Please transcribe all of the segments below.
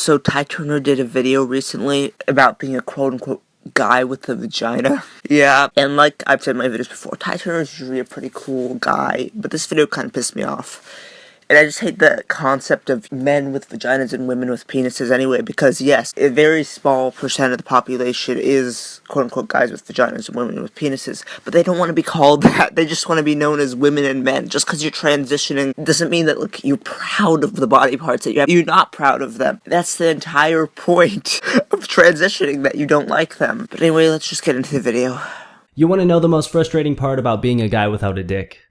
So Ty Turner did a video recently about being a quote-unquote guy with a vagina. Yeah, and like I've said in my videos before, Ty Turner is usually a pretty cool guy, but this video kind of pissed me off. And I just hate the concept of men with vaginas and women with penises anyway, because yes, a very small percent of the population is quote-unquote guys with vaginas and women with penises, but they don't want to be called that. They just want to be known as women and men. Just because you're transitioning doesn't mean that, like, you're proud of the body parts that you have. You're not proud of them. That's the entire point of transitioning, that you don't like them. But anyway, let's just get into the video. You want to know the most frustrating part about being a guy without a dick?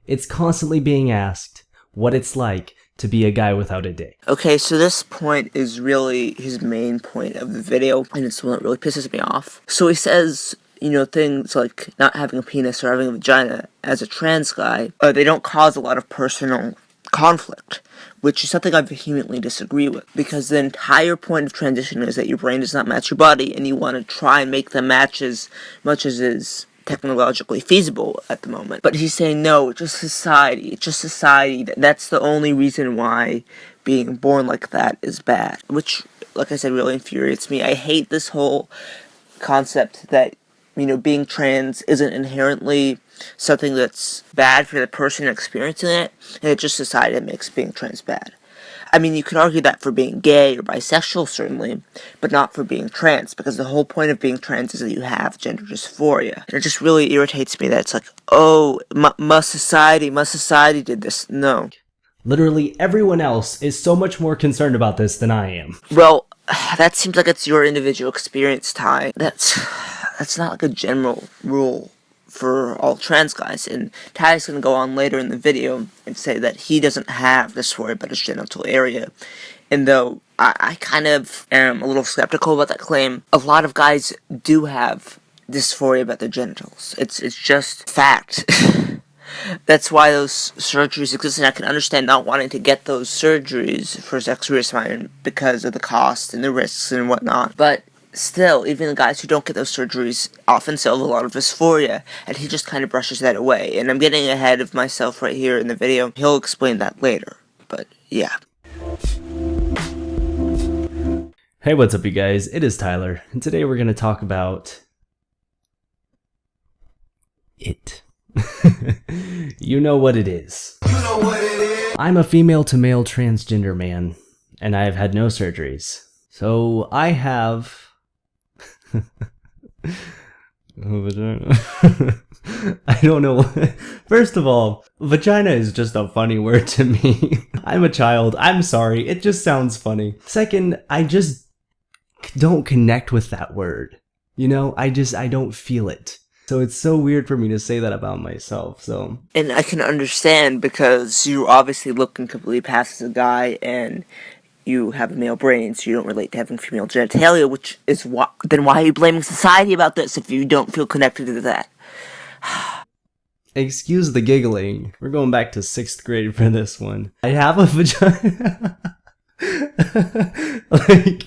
It's constantly being asked what it's like to be a guy without a dick. Okay, so this point is really his main point of the video, and it's the one that really pisses me off. So he says, you know, things like not having a penis or having a vagina as a trans guy, they don't cause a lot of personal conflict, which is something I vehemently disagree with, because the entire point of transition is that your brain does not match your body, and you want to try and make them match as much as is technologically feasible at the moment. But he's saying, no, it's just society, that's the only reason why being born like that is bad, which, like I said, really infuriates me. I hate this whole concept that, you know, being trans isn't inherently something that's bad for the person experiencing it, and it's just society that makes being trans bad. I mean, you could argue that for being gay or bisexual, certainly, but not for being trans, because the whole point of being trans is that you have gender dysphoria. And it just really irritates me that it's like, oh, must society did this. No. Literally everyone else is so much more concerned about this than I am. Well, that seems like it's your individual experience, Ty. That's not like a general rule for all trans guys, and Ty's gonna go on later in the video and say that he doesn't have dysphoria about his genital area. And though I kind of am a little skeptical about that claim, a lot of guys do have dysphoria about their genitals. It's just fact. That's why those surgeries exist, and I can understand not wanting to get those surgeries for sex reassignment because of the cost and the risks and whatnot. But still, even the guys who don't get those surgeries often still have a lot of dysphoria, and he just kind of brushes that away. And I'm getting ahead of myself right here in the video. He'll explain that later, but yeah. Hey, what's up, you guys? It is Tyler, and today we're going to talk about it. You know what it is. I'm a female to male transgender man, and I have had no surgeries. So I have vagina. I don't know. First of all, vagina is just a funny word to me. I'm a child. I'm sorry. It just sounds funny. Second, I just don't connect with that word. You know, I don't feel it. So it's so weird for me to say that about myself, so. And I can understand, because you're obviously looking completely past as a guy, and you have a male brain, so you don't relate to having female genitalia, which is then why are you blaming society about this if you don't feel connected to that? Excuse the giggling. We're going back to 6th grade for this one. I have a vagina. Like,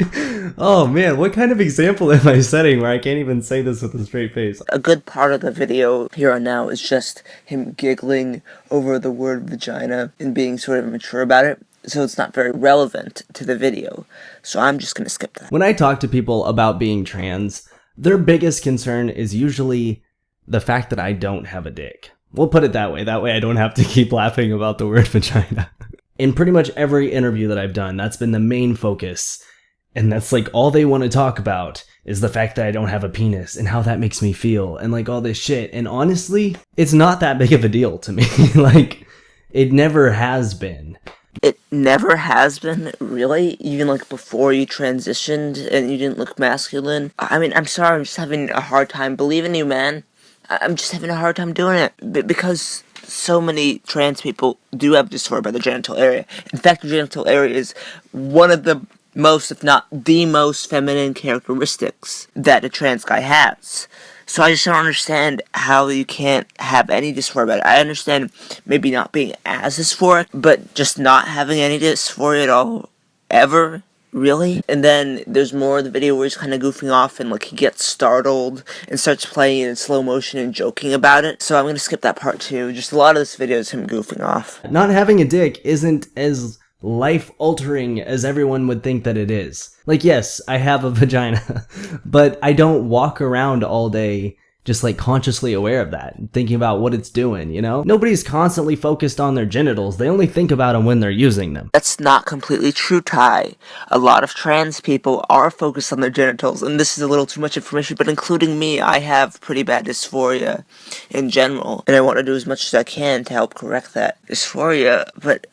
oh man, what kind of example am I setting where I can't even say this with a straight face? A good part of the video here on now is just him giggling over the word vagina and being sort of immature about it. So it's not very relevant to the video. So I'm just gonna skip that. When I talk to people about being trans, their biggest concern is usually the fact that I don't have a dick. We'll put it that way. That way I don't have to keep laughing about the word vagina. In pretty much every interview that I've done, that's been the main focus. And that's like all they want to talk about is the fact that I don't have a penis and how that makes me feel and like all this shit. And honestly, it's not that big of a deal to me. Like, it never has been. It never has been, really? Even like before you transitioned and you didn't look masculine? I mean, I'm sorry, I'm just having a hard time believing you, man. I'm just having a hard time doing it. Because so many trans people do have dysphoria by the genital area. In fact, the genital area is one of the most, if not the most, feminine characteristics that a trans guy has. So I just don't understand how you can't have any dysphoria about it. I understand maybe not being as dysphoric, but just not having any dysphoria at all, ever, really? And then there's more of the video where he's kind of goofing off and like he gets startled and starts playing in slow motion and joking about it. So I'm going to skip that part too. Just a lot of this video is him goofing off. Not having a dick isn't as life-altering as everyone would think that it is. Like, yes, I have a vagina, but I don't walk around all day just like consciously aware of that, thinking about what it's doing, you know? Nobody's constantly focused on their genitals. They only think about them when they're using them. That's not completely true, Ty. A lot of trans people are focused on their genitals, and this is a little too much information, but including me, I have pretty bad dysphoria in general, and I want to do as much as I can to help correct that dysphoria, but,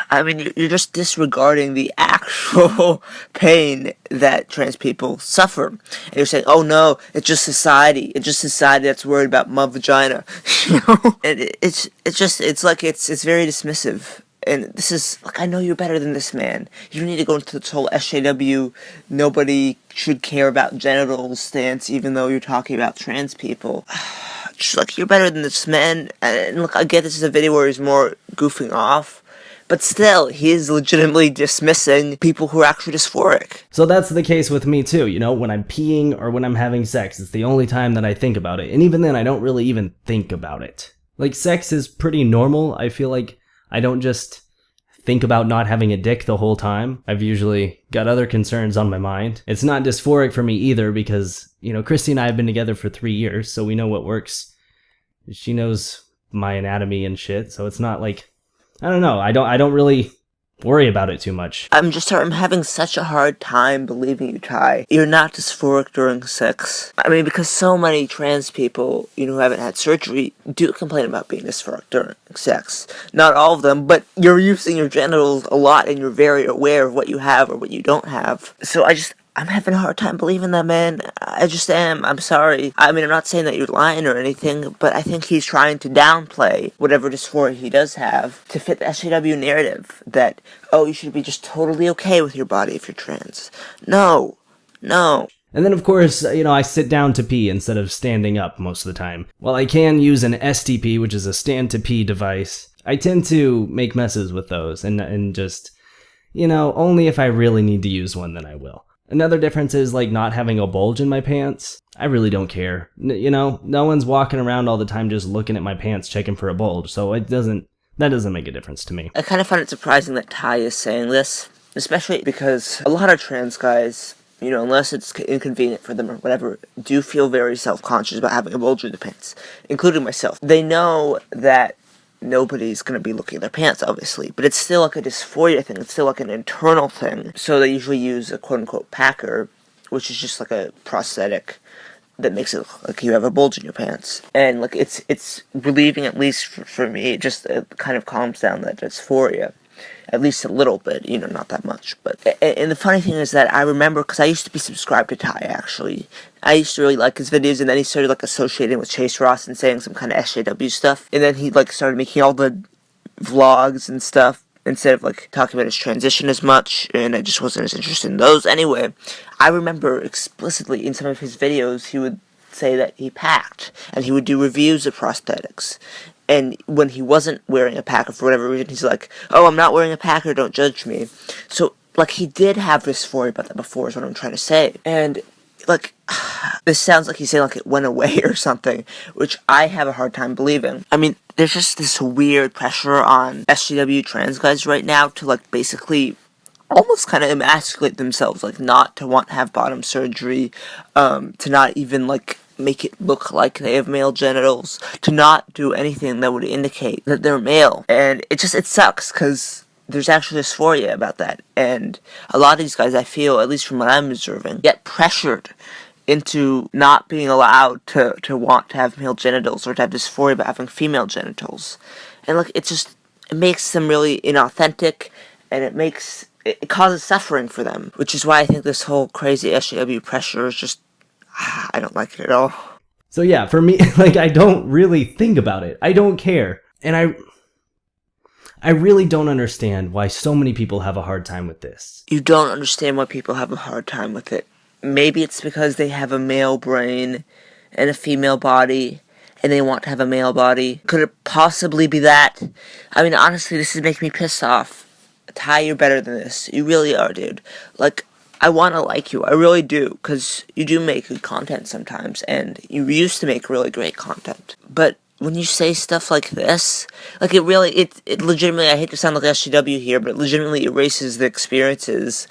I mean, you're just disregarding the actual pain that trans people suffer. And you're saying, oh no, it's just society that's worried about my vagina, you know? And it's very dismissive. And this is, like, I know you're better than this, man. You don't need to go into this whole SJW, nobody should care about genitals stance, even though you're talking about trans people. Just, like, you're better than this, man. And, look, I get this is a video where he's more goofing off, but still, he is legitimately dismissing people who are actually dysphoric. So that's the case with me too, you know, when I'm peeing or when I'm having sex, it's the only time that I think about it. And even then, I don't really even think about it. Like, sex is pretty normal. I feel like I don't just think about not having a dick the whole time. I've usually got other concerns on my mind. It's not dysphoric for me either because, you know, Christy and I have been together for 3 years, so we know what works. She knows my anatomy and shit, so it's not like, I don't know, I don't really worry about it too much. I'm having such a hard time believing you, Ty. You're not dysphoric during sex. I mean, because so many trans people, you know, who haven't had surgery, do complain about being dysphoric during sex. Not all of them, but you're using your genitals a lot and you're very aware of what you have or what you don't have. So I'm having a hard time believing that, man. I just am. I'm sorry. I mean, I'm not saying that you're lying or anything, but I think he's trying to downplay whatever dysphoria he does have to fit the SJW narrative that, oh, you should be just totally okay with your body if you're trans. No. And then, of course, you know, I sit down to pee instead of standing up most of the time. While I can use an STP, which is a stand-to-pee device, I tend to make messes with those and just, you know, only if I really need to use one, then I will. Another difference is, like, not having a bulge in my pants. I really don't care. You know, no one's walking around all the time just looking at my pants checking for a bulge, so that doesn't make a difference to me. I kind of find it surprising that Ty is saying this, especially because a lot of trans guys, you know, unless it's inconvenient for them or whatever, do feel very self-conscious about having a bulge in the pants, including myself. They know that nobody's gonna be looking at their pants, obviously, but it's still like a dysphoria thing, it's still like an internal thing. So they usually use a quote-unquote packer, which is just like a prosthetic that makes it look like you have a bulge in your pants. And like it's relieving, at least for me. It just kind of calms down that dysphoria. At least a little bit, you know, not that much. But and the funny thing is that I remember, because I used to be subscribed to Ty, actually. I used to really like his videos, and then he started, like, associating with Chase Ross and saying some kind of SJW stuff. And then he, like, started making all the vlogs and stuff instead of, like, talking about his transition as much, and I just wasn't as interested in those. Anyway, I remember explicitly in some of his videos, he would say that he packed, and he would do reviews of prosthetics. And when he wasn't wearing a packer for whatever reason, he's like, oh, I'm not wearing a packer, don't judge me. So, like, he did have dysphoria about that before is what I'm trying to say. And, like, this sounds like he's saying, like, it went away or something, which I have a hard time believing. I mean, there's just this weird pressure on SJW trans guys right now to, like, basically almost kind of emasculate themselves, like, not to want to have bottom surgery, to not even, like, make it look like they have male genitals, to not do anything that would indicate that they're male. And it sucks, because there's actually dysphoria about that. And a lot of these guys, I feel, at least from what I'm observing, get pressured into not being allowed to want to have male genitals or to have dysphoria about having female genitals. And, like, it makes them really inauthentic, and it causes suffering for them, which is why I think this whole crazy SJW pressure is just, I don't like it at all. So yeah, for me, like, I don't really think about it. I don't care. And I really don't understand why so many people have a hard time with this. You don't understand why people have a hard time with it. Maybe it's because they have a male brain and a female body, and they want to have a male body. Could it possibly be that? I mean, honestly, this is making me pissed off. Ty, you're better than this. You really are, dude. Like, I want to like you. I really do, because you do make good content sometimes, and you used to make really great content. But when you say stuff like this, like it legitimately, I hate to sound like SJW here, but it legitimately erases the experiences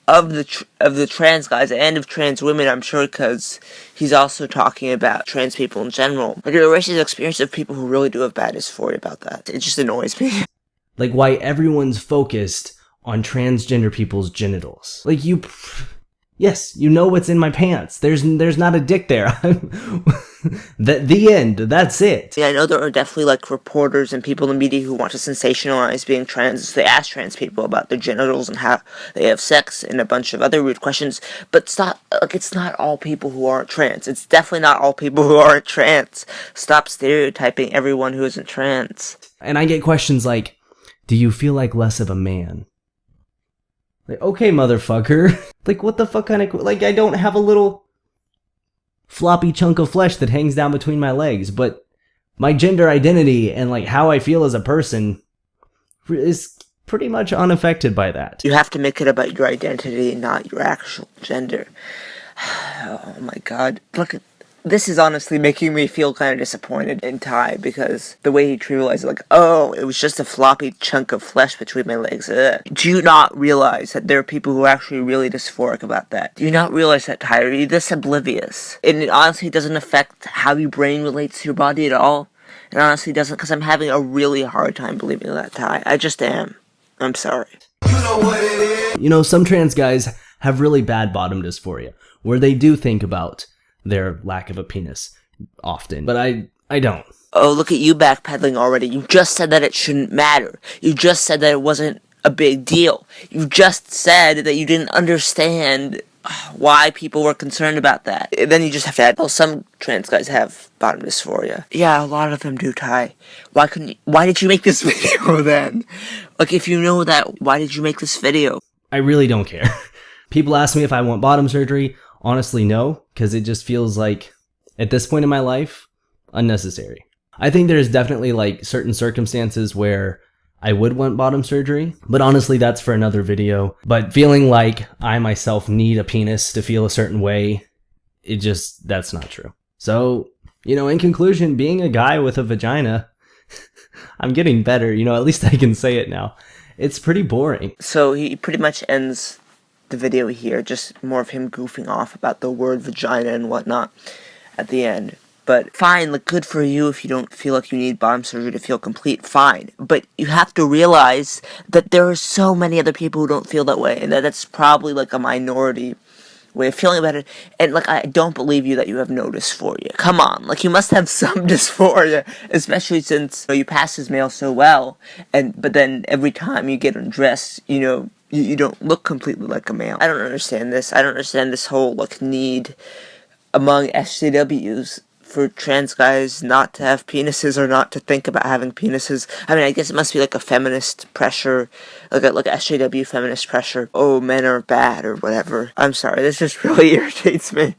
of the trans guys and of trans women, I'm sure, because he's also talking about trans people in general. Like, it erases the experience of people who really do have bad dysphoria about that. It just annoys me. Like, why everyone's focused on transgender people's genitals. Like, yes, you know what's in my pants. There's not a dick there. The end. That's it. Yeah, I know there are definitely, like, reporters and people in the media who want to sensationalize being trans. They ask trans people about their genitals and how they have sex and a bunch of other rude questions. But stop, like, it's not all people who aren't trans. It's definitely not all people who aren't trans. Stop stereotyping everyone who isn't trans. And I get questions like, do you feel like less of a man? Like, okay, motherfucker. Like, what the fuck kind of... Like, I don't have a little floppy chunk of flesh that hangs down between my legs, but my gender identity and, like, how I feel as a person is pretty much unaffected by that. You have to make it about your identity, not your actual gender. Oh my god. Look, this is honestly making me feel kind of disappointed in Ty, because the way he trivialized it, like, oh, it was just a floppy chunk of flesh between my legs. Ugh. Do you not realize that there are people who are actually really dysphoric about that? Do you not realize that, Ty? Are you this oblivious? And it honestly doesn't affect how your brain relates to your body at all. It honestly doesn't, because I'm having a really hard time believing that, Ty. I just am. I'm sorry. You know what it is. You know, some trans guys have really bad bottom dysphoria, where they do think about their lack of a penis often, but I don't. Oh, look at you backpedaling already. You just said that it shouldn't matter. You just said that it wasn't a big deal. You just said that you didn't understand why people were concerned about that. Then you just have to add, well, some trans guys have bottom dysphoria. Yeah, a lot of them do, Ty. Why did you make this video then? Like, if you know that, why did you make this video? I really don't care. People ask me if I want bottom surgery. Honestly, no, because it just feels like, at this point in my life, unnecessary. I think there's definitely, like, certain circumstances where I would want bottom surgery, but honestly, that's for another video. But feeling like I myself need a penis to feel a certain way, that's not true. So, you know, in conclusion, being a guy with a vagina, I'm getting better, you know, at least I can say it now. It's pretty boring. So he pretty much ends the video here, just more of him goofing off about the word vagina and whatnot at the end. But fine, like, good for you if you don't feel like you need bottom surgery to feel complete, fine. But you have to realize that there are so many other people who don't feel that way, and that's probably, like, a minority way of feeling about it. And, like, I don't believe you that you have no dysphoria. Come on, like, you must have some dysphoria, especially since, you know, you pass as male so well, but then every time you get undressed, you know, you don't look completely like a male. I don't understand this. I don't understand this whole, like, need among SJWs for trans guys not to have penises or not to think about having penises. I mean, I guess it must be like a feminist pressure, like a SJW feminist pressure. Oh, men are bad or whatever. I'm sorry, this just really irritates me.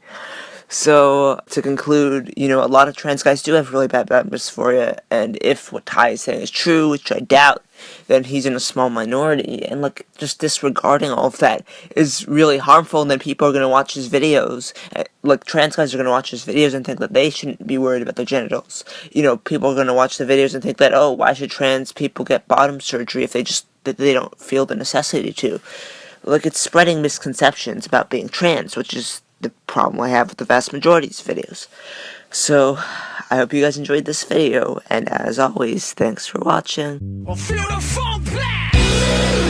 So, to conclude, you know, a lot of trans guys do have really bad bottom dysphoria, and if what Ty is saying is true, which I doubt, then he's in a small minority, and, like, just disregarding all of that is really harmful, and then people are going to watch his videos, like, trans guys are going to watch his videos and think that they shouldn't be worried about their genitals. You know, people are going to watch the videos and think that, oh, why should trans people get bottom surgery if they don't feel the necessity to? Like, it's spreading misconceptions about being trans, which is the problem I have with the vast majority of these videos. So, I hope you guys enjoyed this video, and as always, thanks for watching. Feel the funk blast.